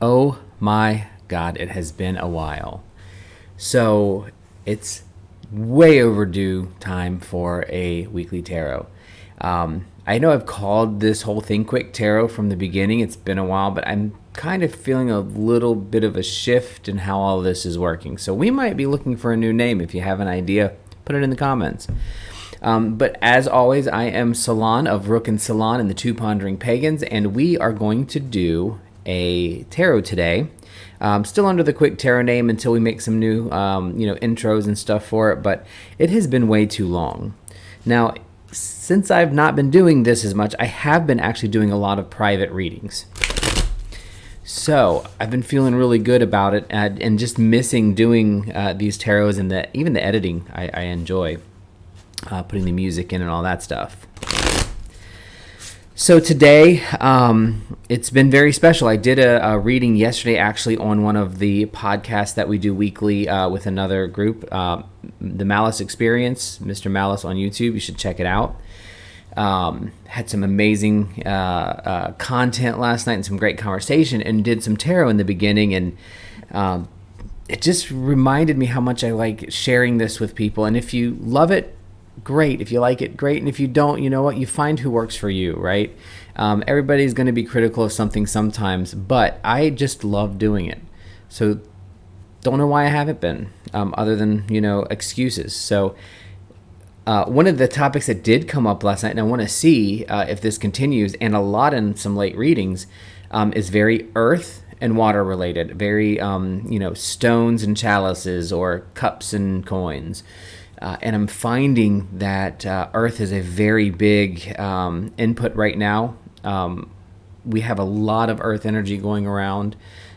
Oh my God, it has been a while. So it's way overdue time for a weekly tarot. I know I've called this whole thing Quick Tarot from the beginning. It's been a while, but I'm kind of feeling a little bit of a shift in how all this is working. So we might be looking for a new name. If you have an idea, put it in the comments. But as always, I am Salon of Rook and Salon and the Two Pondering Pagans, and we are going to do a tarot today. Still under the Quick Tarot name until we make some new, intros and stuff for it, but it has been way too long. Now, since I've not been doing this as much, I have been actually doing a lot of private readings. So I've been feeling really good about it and just missing doing these tarots and even the editing I enjoy, putting the music in and all that stuff. So today, it's been very special. I did a reading yesterday actually on one of the podcasts that we do weekly with another group, The Malice Experience, Mr. Malice on YouTube. You should check it out. Had some amazing content last night and some great conversation, and did some tarot in the beginning, and it just reminded me how much I like sharing this with people. And if you love it, great. If you like it, great. And if you don't, you know what? You find who works for you, right? Everybody's going to be critical of something sometimes, but I just love doing it. So don't know why I haven't been, other than, excuses. So one of the topics that did come up last night, and I want to see if this continues, and a lot in some late readings, is very earth and water related, very, stones and chalices or cups and coins. And I'm finding that earth is a very big input right now. We have a lot of earth energy going around.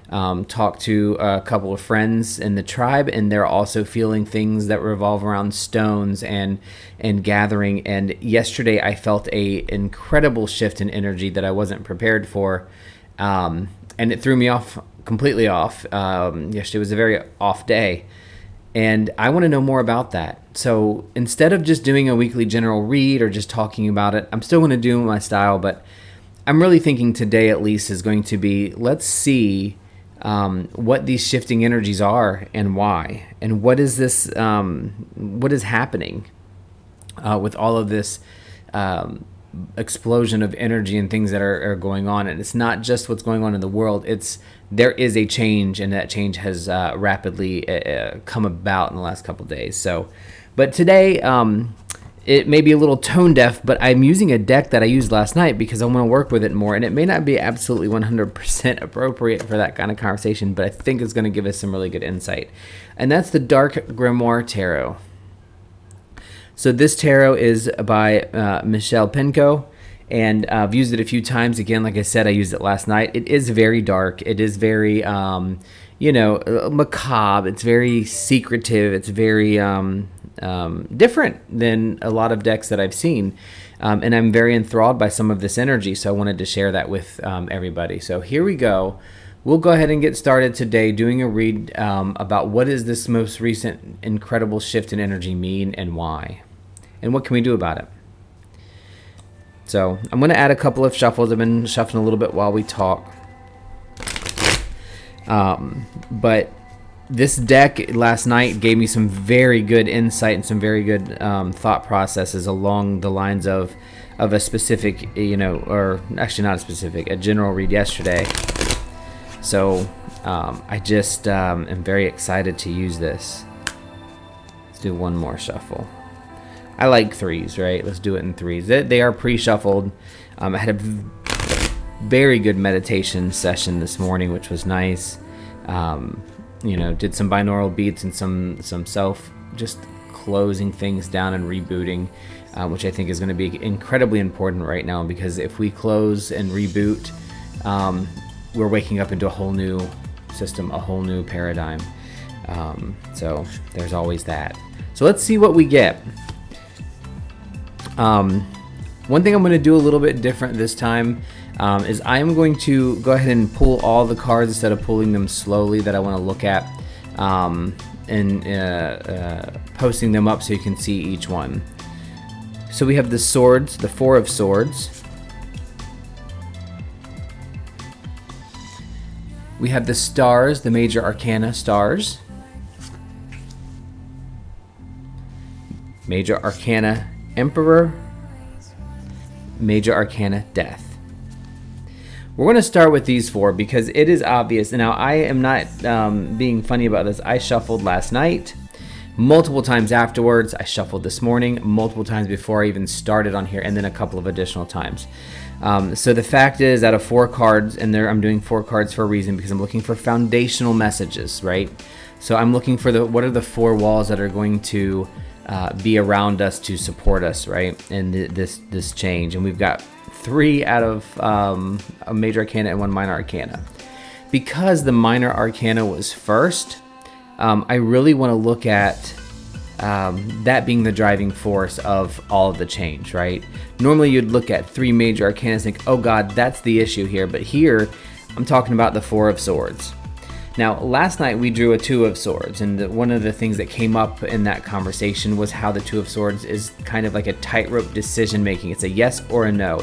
Talked to a couple of friends in the tribe, and they're also feeling things that revolve around stones and gathering. And yesterday I felt a incredible shift in energy that I wasn't prepared for. And it threw me completely off. Yesterday was a very off day. And I want to know more about that. So instead of just doing a weekly general read or just talking about it, I'm still going to do my style, but I'm really thinking today at least is going to be, let's see what these shifting energies are and why. And what is this, what is happening with all of this explosion of energy and things that are going on. And it's not just what's going on in the world, there is a change, and that change has rapidly come about in the last couple of days. So, but today, it may be a little tone deaf, but I'm using a deck that I used last night because I want to work with it more, and it may not be absolutely 100% appropriate for that kind of conversation, but I think it's going to give us some really good insight. And that's the Dark Grimoire Tarot. So this tarot is by Michelle Pinko, and I've used it a few times. Again, like I said, I used it last night. It is very dark. It is very, macabre. It's very secretive. It's very different than a lot of decks that I've seen. And I'm very enthralled by some of this energy, so I wanted to share that with everybody. So here we go. We'll go ahead and get started today doing a read about what is this most recent incredible shift in energy mean and why. And what can we do about it? So I'm going to add a couple of shuffles. I've been shuffling a little bit while we talk. But this deck last night gave me some very good insight and some very good thought processes along the lines of a specific, or actually not a specific, a general read yesterday. So I just am very excited to use this. Let's do one more shuffle. I like threes, right? Let's do it in threes. They are pre-shuffled. I had a very good meditation session this morning, which was nice. Did some binaural beats and some self just closing things down and rebooting, which I think is going to be incredibly important right now, because if we close and reboot, we're waking up into a whole new system, a whole new paradigm. So there's always that. So let's see what we get. One thing I'm going to do a little bit different this time is I'm going to go ahead and pull all the cards instead of pulling them slowly that I want to look at, and posting them up so you can see each one. So we have the swords, the Four of Swords, We have the stars, the major arcana stars. Major arcana emperor. Major arcana death. We're going to start with these 4 because it is obvious. Now, I am not being funny about this. I shuffled last night, multiple times afterwards. I shuffled this morning, multiple times before I even started on here, and then a couple of additional times. So the fact is, out of 4 cards, and I'm doing 4 cards for a reason, because I'm looking for foundational messages, right? So I'm looking for what are the 4 walls that are going to be around us to support us, right? In this change. And we've got 3 out of a major arcana and 1 minor arcana. Because the minor arcana was first, I really want to look at that being the driving force of all of the change, right? Normally you'd look at 3 major arcana and think, oh God, that's the issue here. But here, I'm talking about the 4 of Swords. Now, last night we drew a 2 of Swords, and one of the things that came up in that conversation was how the 2 of Swords is kind of like a tightrope decision making. It's a yes or a no.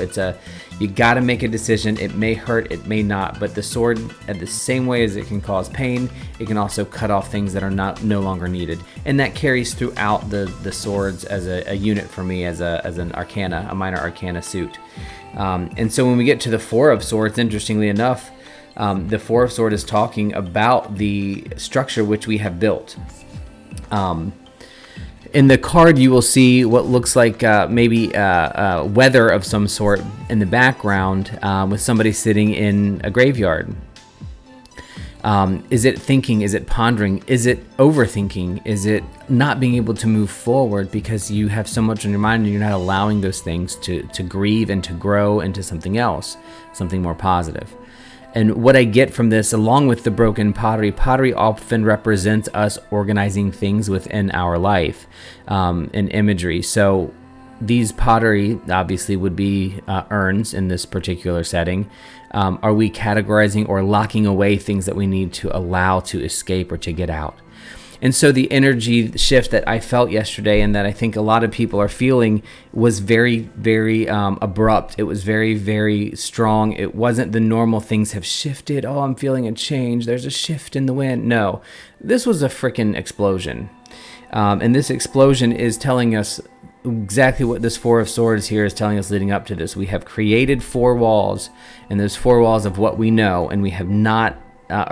You got to make a decision. It may hurt, it may not, but the sword, at the same way as it can cause pain, it can also cut off things that are no longer needed, and that carries throughout the swords as a unit for me, as an arcana, a minor arcana suit. And so when we get to the 4 of Swords, interestingly enough, the 4 of Swords is talking about the structure which we have built. In the card, you will see what looks like maybe weather of some sort in the background with somebody sitting in a graveyard. Is it thinking? Is it pondering? Is it overthinking? Is it not being able to move forward because you have so much on your mind and you're not allowing those things to grieve and to grow into something else, something more positive? And what I get from this, along with the broken pottery often represents us organizing things within our life in imagery. So these pottery obviously would be urns in this particular setting. Are we categorizing or locking away things that we need to allow to escape or to get out? And so the energy shift that I felt yesterday, and that I think a lot of people are feeling, was very, very abrupt. It was very, very strong. It wasn't the normal things have shifted. Oh, I'm feeling a change. There's a shift in the wind. No, this was a freaking explosion. And this explosion is telling us exactly what this 4 of Swords here is telling us leading up to this. We have created 4 walls, and those 4 walls of what we know, and we have not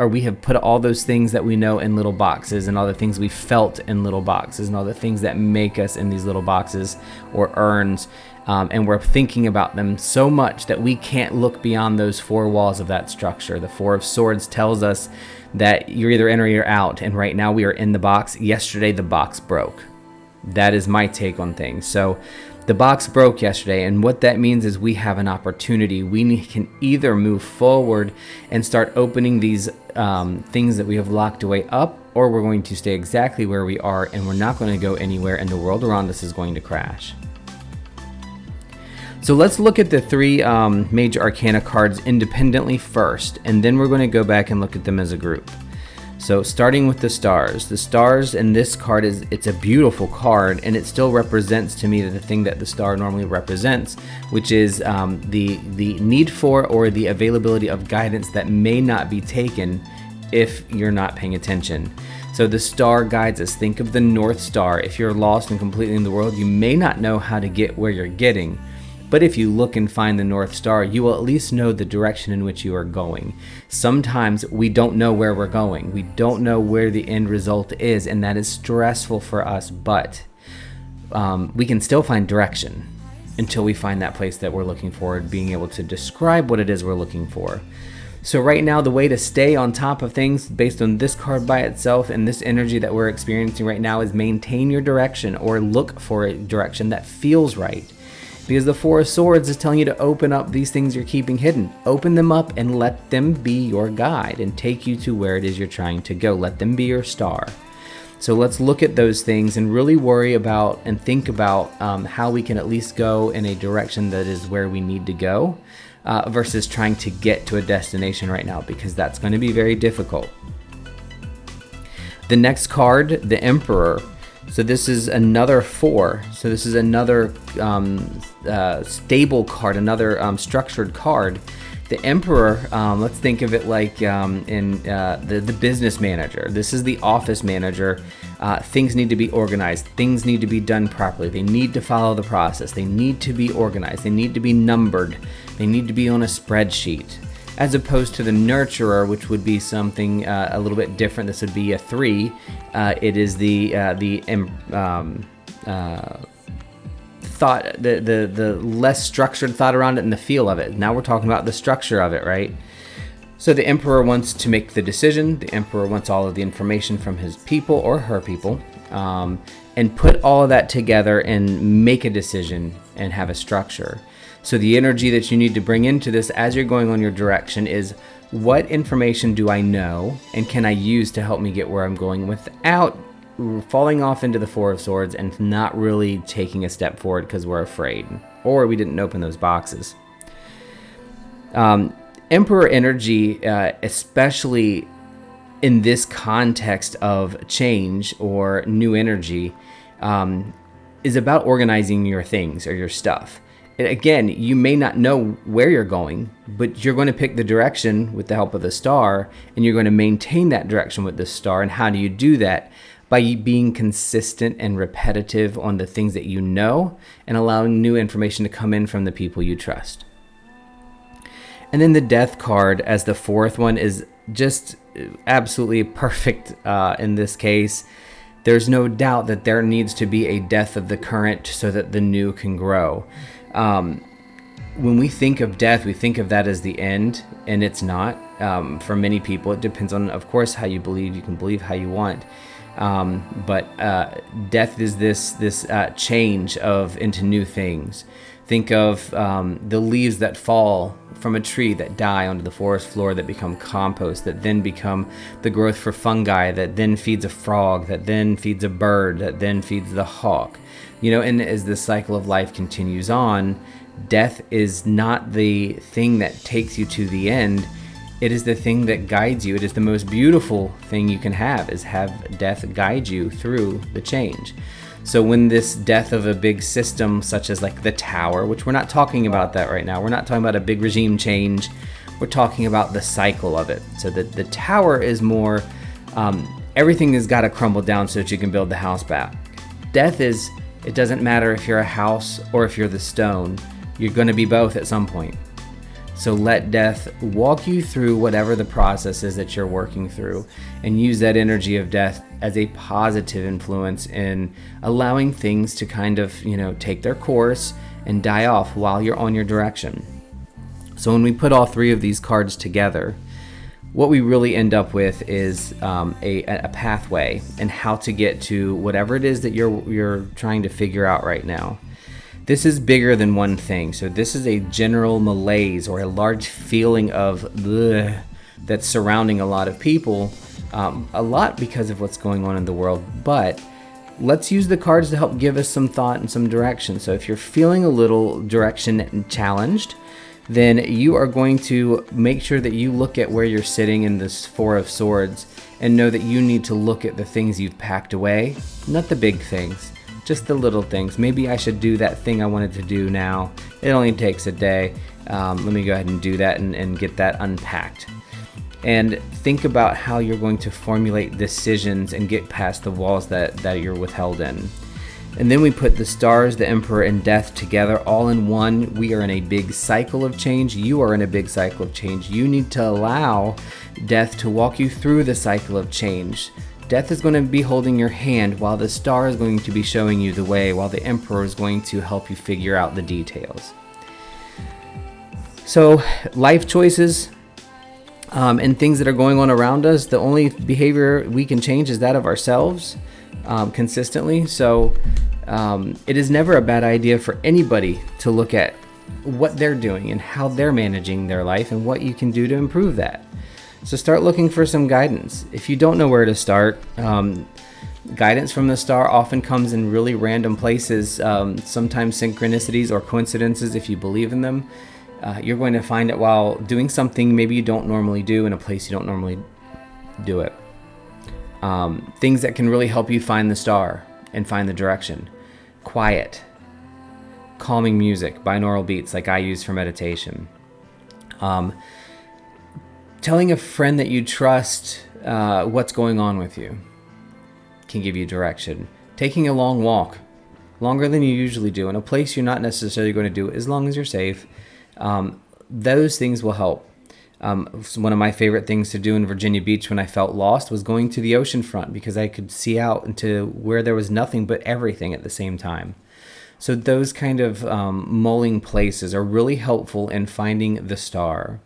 we have put all those things that we know in little boxes, and all the things we felt in little boxes, and all the things that make us in these little boxes or urns, and we're thinking about them so much that we can't look beyond those 4 walls of that structure. The 4 of Swords tells us that you're either in or you're out, and right now we are in the box. Yesterday the box broke. That is my take on things. So the box broke yesterday, and what that means is we have an opportunity. We can either move forward and start opening these things that we have locked away up, or we're going to stay exactly where we are, and we're not going to go anywhere, and the world around us is going to crash. So let's look at the 3 major arcana cards independently first, and then we're going to go back and look at them as a group. So starting with the stars. The stars in this card it's a beautiful card, and it still represents to me the thing that the star normally represents, which is the need for or the availability of guidance that may not be taken if you're not paying attention. So the star guides us. Think of the North Star. If you're lost and completely in the world, you may not know how to get where you're getting. But if you look and find the North Star, you will at least know the direction in which you are going. Sometimes we don't know where we're going. We don't know where the end result is, and that is stressful for us, but we can still find direction until we find that place that we're looking for, being able to describe what it is we're looking for. So right now, the way to stay on top of things based on this card by itself and this energy that we're experiencing right now is maintain your direction, or look for a direction that feels right. Because the 4 of Swords is telling you to open up these things you're keeping hidden. Open them up and let them be your guide and take you to where it is you're trying to go. Let them be your star. So let's look at those things and really worry about and think about how we can at least go in a direction that is where we need to go versus trying to get to a destination right now, because that's going to be very difficult. The next card, the Emperor. So this is another 4. So this is another stable card, another structured card The emperor, let's think of it like in the business manager. This is the office manager. Things need to be organized. Things need to be done properly. They need to follow the process. They need to be organized. They need to be numbered. They need to be on a spreadsheet. As opposed to the nurturer, which would be something a little bit different. This would be a 3. It is the thought, the less structured thought around it and the feel of it. Now we're talking about the structure of it, right? So the emperor wants to make the decision. The emperor wants all of the information from his people or her people, and put all of that together and make a decision and have a structure. So the energy that you need to bring into this as you're going on your direction is, what information do I know and can I use to help me get where I'm going without falling off into the 4 of Swords and not really taking a step forward because we're afraid or we didn't open those boxes. Emperor energy, especially in this context of change or new energy, is about organizing your things or your stuff. Again, you may not know where you're going, but you're going to pick the direction with the help of the star, and you're going to maintain that direction with the star. And how do you do that? By being consistent and repetitive on the things that you know and allowing new information to come in from the people you trust. And then the Death card as the 4th one is just absolutely perfect in this case. There's no doubt that there needs to be a death of the current so that the new can grow. When we think of death, we think of that as the end, and it's not. For many people, it depends on, of course, how you believe. You can believe how you want. But death is this change into new things. Think of the leaves that fall from a tree that die onto the forest floor, that become compost, that then become the growth for fungi, that then feeds a frog, that then feeds a bird, that then feeds the hawk. And as the cycle of life continues on, death is not the thing that takes you to the end. It is the thing that guides you. It is the most beautiful thing you can have, is have death guide you through the change. So when this death of a big system, such as like the tower, which we're not talking about that right now. We're not talking about a big regime change. We're talking about the cycle of it. So that the tower is more, everything has got to crumble down so that you can build the house back. Death is, it doesn't matter if you're a house or if you're the stone. You're going to be both at some point. So let death walk you through whatever the process is that you're working through, and use that energy of death as a positive influence in allowing things to kind of, take their course and die off while you're on your direction. So when we put all 3 of these cards together, what we really end up with is a pathway and how to get to whatever it is that you're trying to figure out right now. This is bigger than one thing. So this is a general malaise or a large feeling of bleh that's surrounding a lot of people, a lot because of what's going on in the world. But let's use the cards to help give us some thought and some direction. So if you're feeling a little direction challenged, then you are going to make sure that you look at where you're sitting in this 4 of Swords and know that you need to look at the things you've packed away, not the big things. Just the little things. Maybe I should do that thing I wanted to do now. It only takes a day. Let me go ahead and do that and get that unpacked. And think about how you're going to formulate decisions and get past the walls that you're withheld in. And then we put the stars, the Emperor, and Death together all in one. We are in a big cycle of change. You are in a big cycle of change. You need to allow Death to walk you through the cycle of change. Death is going to be holding your hand while the star is going to be showing you the way, while the Emperor is going to help you figure out the details. So life choices and things that are going on around us, the only behavior we can change is that of ourselves consistently. So it is never a bad idea for anybody to look at what they're doing and how they're managing their life and what you can do to improve that. So start looking for some guidance. If you don't know where to start, guidance from the star often comes in really random places, sometimes synchronicities or coincidences if you believe in them. You're going to find it while doing something maybe you don't normally do in a place you don't normally do it. Things that can really help you find the star and find the direction. Quiet, calming music, binaural beats like I use for meditation. Telling a friend that you trust what's going on with you can give you direction. Taking a long walk, longer than you usually do, in a place you're not necessarily going to do as long as you're safe, those things will help. One of my favorite things to do in Virginia Beach when I felt lost was going to the ocean front, because I could see out into where there was nothing but everything at the same time. So those kind of mulling places are really helpful in finding the star.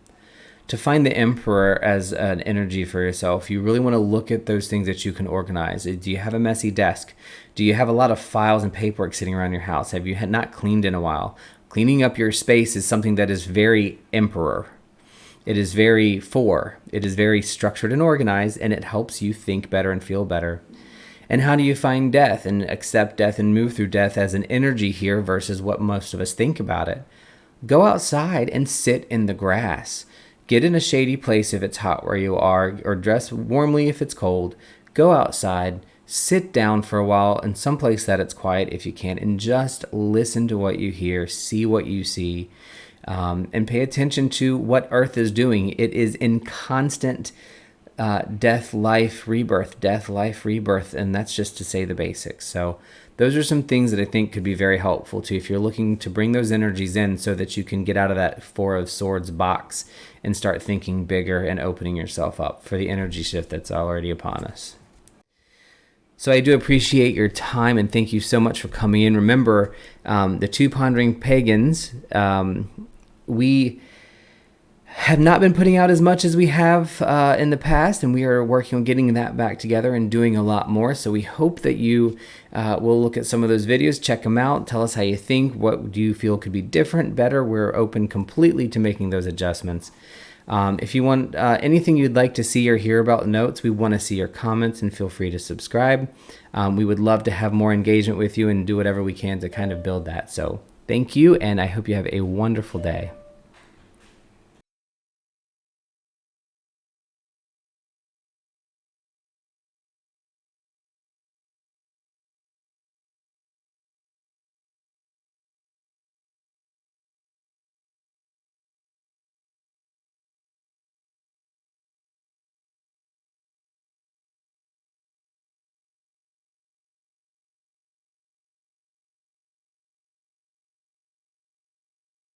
To find the Emperor as an energy for yourself, you really want to look at those things that you can organize. Do you have a messy desk? Do you have a lot of files and paperwork sitting around your house? Have you not cleaned in a while? Cleaning up your space is something that is very Emperor. It is very it is very structured and organized, and it helps you think better and feel better. And how do you find death and accept death and move through death as an energy here versus what most of us think about it? Go outside and sit in the grass. Get in a shady place if it's hot where you are, or dress warmly if it's cold. Go outside, sit down for a while in some place that it's quiet if you can, and just listen to what you hear, see what you see, and pay attention to what Earth is doing. It is in constant death, life, rebirth, and that's just to say the basics. So those are some things that I think could be very helpful to you if you're looking to bring those energies in so that you can get out of that Four of Swords box and start thinking bigger and opening yourself up for the energy shift that's already upon us. So I do appreciate your time, and thank you so much for coming in. Remember, the Two Pondering Pagans, we have not been putting out as much as we have in the past, and we are working on getting that back together and doing a lot more. So we hope that you will look at some of those videos, check them out, tell us how you think, what do you feel could be different, better. We're open completely to making those adjustments. If you want anything you'd like to see or hear about notes, we want to see your comments, and feel free to subscribe. We would love to have more engagement with you and do whatever we can to kind of build that. So thank you, and I hope you have a wonderful day.